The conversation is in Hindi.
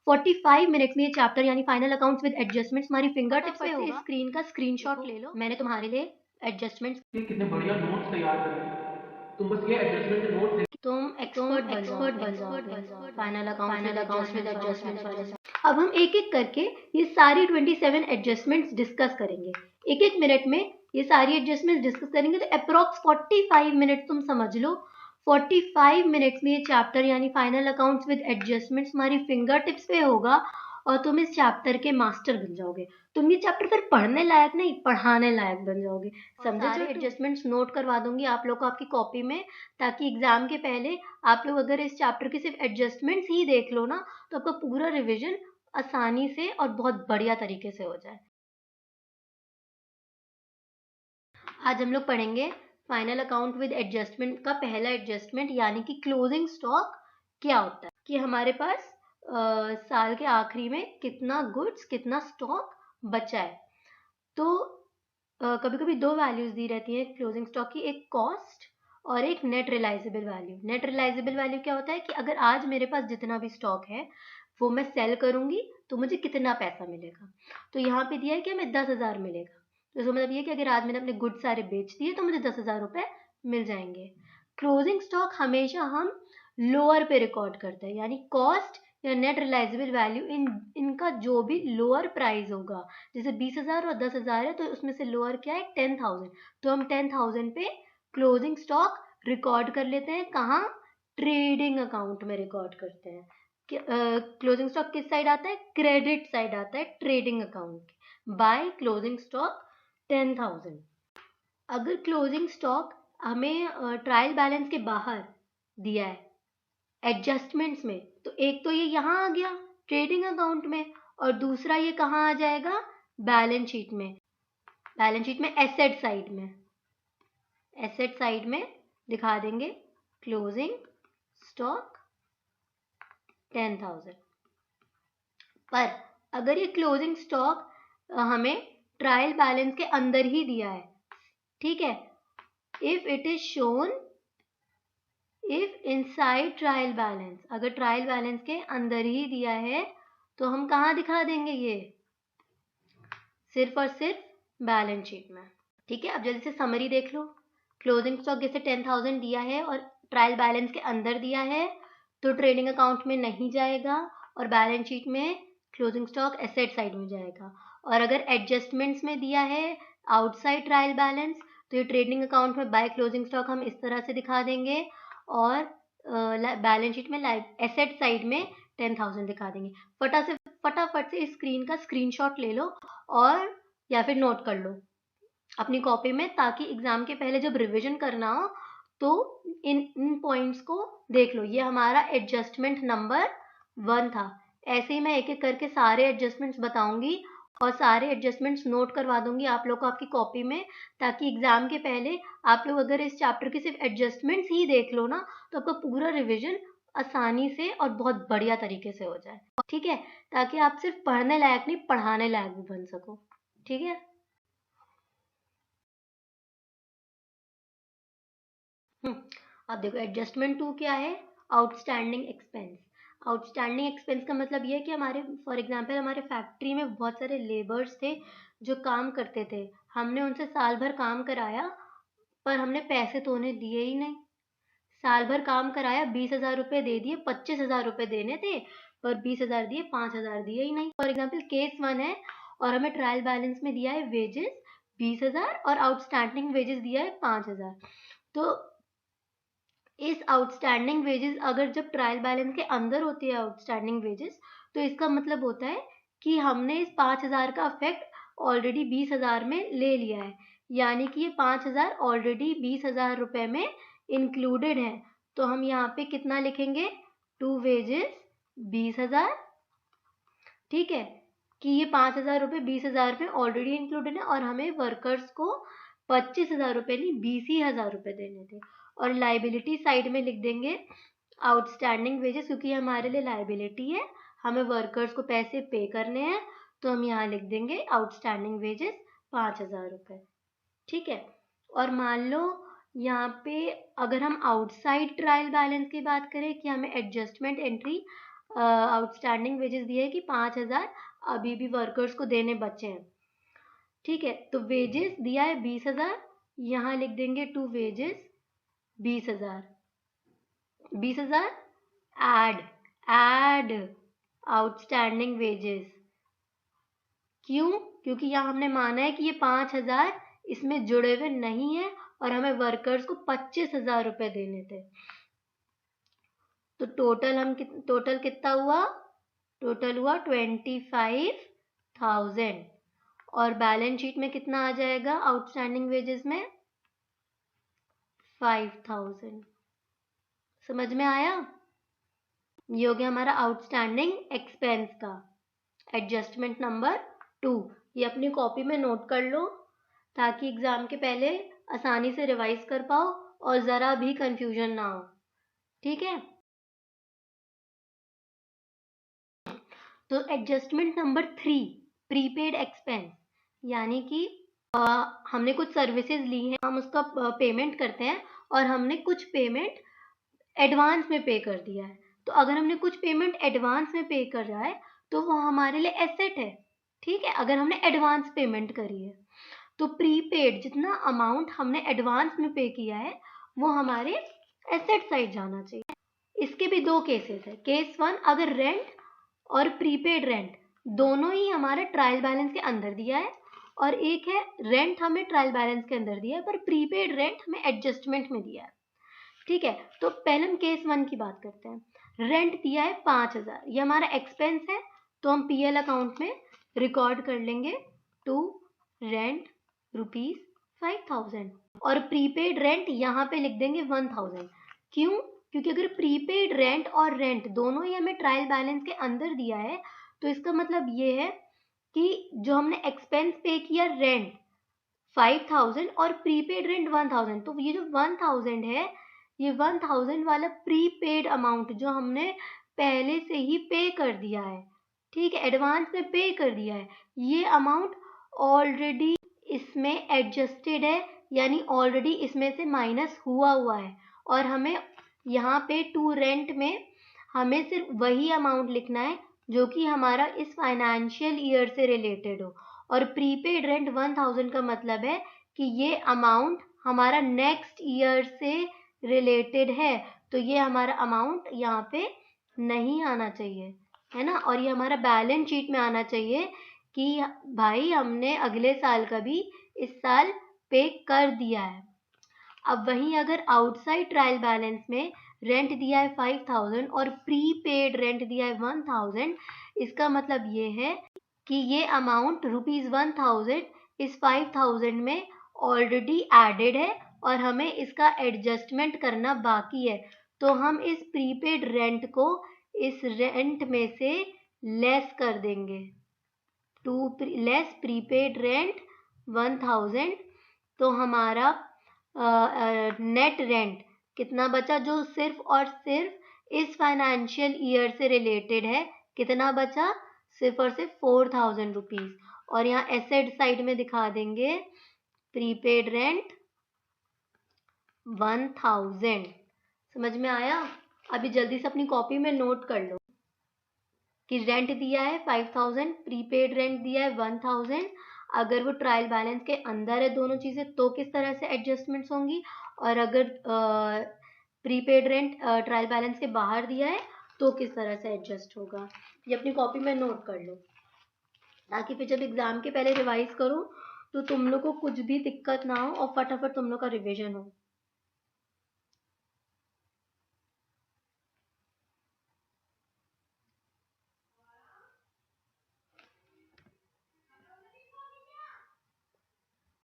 45 मिनट्स में ये चैप्टर यानी फाइनल अकाउंट्स विद एडजस्टमेंट्स हमारी फिंगर टिप्स पे होगा। स्क्रीन का स्क्रीनशॉट ले लो, मैंने तुम्हारे लिए एडजस्टमेंट्स कितने बढ़िया नोट्स तैयार कर रहे हैं। तुम बस ये एडजस्टमेंट के नोट्स तुम एक्सपर्ट बन जाओगे फाइनल अकाउंट्स विद एडजस्टमेंट्स वाले से। अब हम एक एक करके ये सारी 27 एडजस्टमेंट्स डिस्कस करेंगे। एक एक मिनट में ये सारी एडजस्टमेंट्स डिस्कस करेंगे, तो अप्रोक्स 45 मिनट तुम समझ लो। 45 मिनट्स में ये चैप्टर यानी फाइनल अकाउंट्स विद एडजस्टमेंट्स हमारी फिंगर टिप्स पे होगा और तुम इस चैप्टर के मास्टर बन जाओगे। तुम ये चैप्टर फिर पढ़ने लायक नहीं, पढ़ाने लायक बन जाओगे। समझे? सारे एडजस्टमेंट्स नोट करवा दूंगी आप लोग को आपकी कॉपी में, ताकि एग्जाम के पहले आप लोग अगर इस चैप्टर के सिर्फ एडजस्टमेंट्स ही देख लो ना, तो आपका पूरा रिवीजन आसानी से और बहुत बढ़िया तरीके से हो जाए। आज हम लोग पढ़ेंगे फाइनल अकाउंट विद एडजस्टमेंट का पहला एडजस्टमेंट यानी कि क्लोजिंग स्टॉक क्या होता है, कि हमारे पास साल के आखिरी में कितना गुड्स कितना स्टॉक बचा है। तो कभी कभी दो वैल्यूज दी रहती है क्लोजिंग स्टॉक की, एक कॉस्ट और एक net realisable value. Net realisable value क्या होता है कि अगर आज मेरे पास जितना भी स्टॉक है वो मैं सेल करूंगी तो मुझे कितना पैसा मिलेगा। तो यहाँ पे दिया है कि हमें 10,000 मिलेगा, तो इसका मतलब ये कि अगर आज मैंने अपने गुड्स सारे बेच दिए तो मुझे 10,000 रुपए मिल जाएंगे। क्लोजिंग स्टॉक हमेशा हम लोअर पे रिकॉर्ड करते हैं, यानी कॉस्ट या नेट रियलाइजेबल वैल्यू इनका जो भी लोअर प्राइस होगा, जैसे 20,000 और 10,000 है तो उसमें से लोअर क्या है 10,000, तो हम 10,000 पे क्लोजिंग स्टॉक रिकॉर्ड कर लेते हैं। कहाँ? ट्रेडिंग अकाउंट में रिकॉर्ड करते हैं। क्लोजिंग स्टॉक किस साइड आता है? क्रेडिट साइड आता है ट्रेडिंग अकाउंट के। By closing stock 10,000। अगर क्लोजिंग स्टॉक हमें ट्रायल बैलेंस के बाहर दिया है एडजस्टमेंट्स में, तो एक तो ये यहाँ आ गया ट्रेडिंग अकाउंट में, और दूसरा ये कहाँ आ जाएगा? बैलेंस शीट में। बैलेंस शीट में एसेट साइड में, एसेट साइड में दिखा देंगे क्लोजिंग स्टॉक 10,000। पर अगर ये क्लोजिंग स्टॉक हमें ट्रायल बैलेंस के अंदर ही दिया है, ठीक है, if it is shown if inside trial balance, अगर ट्रायल बैलेंस के अंदर ही दिया है तो हम कहाँ दिखा देंगे? ये सिर्फ और सिर्फ बैलेंस शीट में। ठीक है, अब जल्दी से समरी देख लो। क्लोजिंग स्टॉक जैसे 10,000 दिया है और ट्रायल बैलेंस के अंदर दिया है तो ट्रेडिंग अकाउंट में नहीं जाएगा और बैलेंस शीट में क्लोजिंग स्टॉक एसेट साइड में जाएगा। और अगर एडजस्टमेंट्स में दिया है आउटसाइड ट्रायल बैलेंस तो ये ट्रेडिंग अकाउंट में बाय क्लोजिंग स्टॉक हम इस तरह से दिखा देंगे और बैलेंस शीट में एसेट साइड में 10,000 दिखा देंगे। फटाफट से इस स्क्रीन का स्क्रीनशॉट ले लो और या फिर नोट कर लो अपनी कॉपी में, ताकि एग्जाम के पहले जब रिवीजन करना हो तो इन पॉइंट्स को देख लो। ये हमारा एडजस्टमेंट नंबर 1 था। ऐसे ही मैं एक एक करके सारे एडजस्टमेंट्स बताऊंगी और सारे एडजस्टमेंट्स नोट करवा दूंगी आप लोग को आपकी कॉपी में, ताकि एग्जाम के पहले आप लोग अगर इस चैप्टर के सिर्फ एडजस्टमेंट्स ही देख लो ना, तो आपका पूरा रिवीजन आसानी से और बहुत बढ़िया तरीके से हो जाए। ठीक है, ताकि आप सिर्फ पढ़ने लायक नहीं पढ़ाने लायक भी बन सको। ठीक है, अब देखो एडजस्टमेंट 2 क्या है? Outstanding expense. आउटस्टैंडिंग एक्सपेंस का मतलब ये है कि हमारे फॉर एग्जांपल हमारे फैक्ट्री में बहुत सारे लेबर्स थे जो काम करते थे, हमने उनसे साल भर काम कराया पर हमने पैसे तो उन्हें दिए ही नहीं। साल भर काम कराया, 20,000 रुपए दे दिए, 25,000 रुपए देने थे पर 20,000 दिए, 5,000 दिए ही नहीं। फॉर एग्जाम्पल केस 1 है और हमें ट्रायल बैलेंस में दिया है वेजेस 20,000 और आउटस्टैंडिंग वेजेस दिया है 5,000। तो इस आउटस्टैंडिंग वेजेस अगर जब ट्रायल बैलेंस के अंदर होती है आउटस्टैंडिंग वेजेस, तो इसका मतलब होता है कि हमने इस 5,000 का इफेक्ट ऑलरेडी 20,000 में ले लिया है, यानी कि ये 5,000 ऑलरेडी 20,000 रुपए में इंक्लूडेड है। तो हम यहाँ पे कितना लिखेंगे? To wages 20,000। ठीक है, कि ये 5,000 रुपये 20,000 में ऑलरेडी इंक्लूडेड है और हमें वर्कर्स को 25,000 रुपये नहीं 20,000 रुपये देने थे। और लाइबिलिटी साइड में लिख देंगे आउटस्टैंडिंग वेजेस, क्योंकि हमारे लिए लाइबिलिटी है, हमें वर्कर्स को पैसे पे करने हैं, तो हम यहाँ लिख देंगे आउटस्टैंडिंग वेजेस 5,000 रुपये। ठीक है, और मान लो यहाँ पे अगर हम आउटसाइड ट्रायल बैलेंस की बात करें कि हमें एडजस्टमेंट एंट्री आउटस्टैंडिंग वेजेस दिया है कि 5,000 अभी भी वर्कर्स को देने बचे हैं। ठीक है, तो वेजेस दिया है 20,000, यहाँ लिख देंगे to wages 20,000। 20,000 add outstanding wages. क्यों? क्योंकि यहाँ हमने माना है कि ये 5,000 इसमें जुड़े हुए नहीं है और हमें वर्कर्स को 25,000 रुपए देने थे। तो टोटल कितना हुआ? टोटल हुआ 25,000 और बैलेंस शीट में कितना आ जाएगा आउटस्टैंडिंग वेजेस में? 5,000। समझ में आया? ये हो गया हमारा आउटस्टैंडिंग एक्सपेंस का एडजस्टमेंट नंबर 2। ये अपनी कॉपी में नोट कर लो ताकि एग्जाम के पहले आसानी से रिवाइज कर पाओ और जरा भी कंफ्यूजन ना हो। ठीक है, तो एडजस्टमेंट नंबर 3 प्रीपेड एक्सपेंस, यानी कि हमने कुछ सर्विसेज ली हैं, हम उसका पेमेंट करते हैं और हमने कुछ पेमेंट एडवांस में पे कर दिया है। तो अगर हमने कुछ पेमेंट एडवांस में पे कर रहा है तो वो हमारे लिए एसेट है। ठीक है, अगर हमने एडवांस पेमेंट करी है तो प्रीपेड जितना अमाउंट हमने एडवांस में पे किया है वो हमारे एसेट साइड जाना चाहिए। इसके भी दो केसेस है। केस 1, अगर रेंट और प्रीपेड रेंट दोनों ही हमारे ट्रायल बैलेंस के अंदर दिया है और एक है रेंट हमें ट्रायल बैलेंस के अंदर दिया है पर प्रीपेड रेंट हमें एडजस्टमेंट में दिया है। ठीक है, तो पहले हम केस 1 की बात करते हैं। रेंट दिया है 5,000, ये हमारा एक्सपेंस है तो हम पीएल अकाउंट में रिकॉर्ड कर लेंगे टू रेंट ₹5,000 और प्रीपेड रेंट यहाँ पे लिख देंगे 1,000। क्यों? क्योंकि अगर प्रीपेड रेंट और रेंट दोनों ही हमें ट्रायल बैलेंस के अंदर दिया है तो इसका मतलब ये है कि जो हमने एक्सपेंस पे किया रेंट 5,000 और प्रीपेड रेंट 1,000, तो ये जो 1,000 है ये 1,000 वाला प्रीपेड अमाउंट जो हमने पहले से ही पे कर दिया है। ठीक है, एडवांस में पे कर दिया है, ये अमाउंट ऑलरेडी इसमें एडजस्टेड है, यानी ऑलरेडी इसमें से माइनस हुआ है और हमें यहाँ पे टू रेंट में हमें सिर्फ वही अमाउंट लिखना है जो कि हमारा इस फाइनेंशियल ईयर से रिलेटेड हो। और प्रीपेड रेंट 1,000 का मतलब है कि ये अमाउंट हमारा नेक्स्ट ईयर से रिलेटेड है, तो ये हमारा अमाउंट यहाँ पे नहीं आना चाहिए, है ना। और ये हमारा बैलेंस शीट में आना चाहिए कि भाई हमने अगले साल का भी इस साल पे कर दिया है। अब वहीं अगर आउटसाइड ट्रायल बैलेंस में रेंट दिया है 5,000 और प्रीपेड रेंट दिया है 1,000, इसका मतलब ये है कि ये अमाउंट ₹1,000 इस 5,000 में ऑलरेडी एडेड है और हमें इसका एडजस्टमेंट करना बाकी है। तो हम इस प्रीपेड रेंट को इस रेंट में से लेस कर देंगे, टू लेस प्रीपेड रेंट 1,000। तो हमारा नेट रेंट कितना बचा जो सिर्फ और सिर्फ इस फाइनेंशियल ईयर से रिलेटेड है? कितना बचा? सिर्फ और सिर्फ 4,000 रुपीज। और यहाँ एसेट साइड में दिखा देंगे प्रीपेड रेंट 1,000। समझ में आया? अभी जल्दी से अपनी कॉपी में नोट कर लो कि रेंट दिया है 5,000, प्रीपेड रेंट दिया है 1,000। अगर वो ट्रायल बैलेंस के अंदर है दोनों चीज़ें तो किस तरह से एडजस्टमेंट्स होंगी, और अगर प्रीपेड रेंट ट्रायल बैलेंस के बाहर दिया है तो किस तरह से एडजस्ट होगा। ये अपनी कॉपी में नोट कर लो ताकि फिर जब एग्जाम के पहले रिवाइज करो तो तुम लोग को कुछ भी दिक्कत ना हो और फटाफट तुम लोग का रिवीजन हो।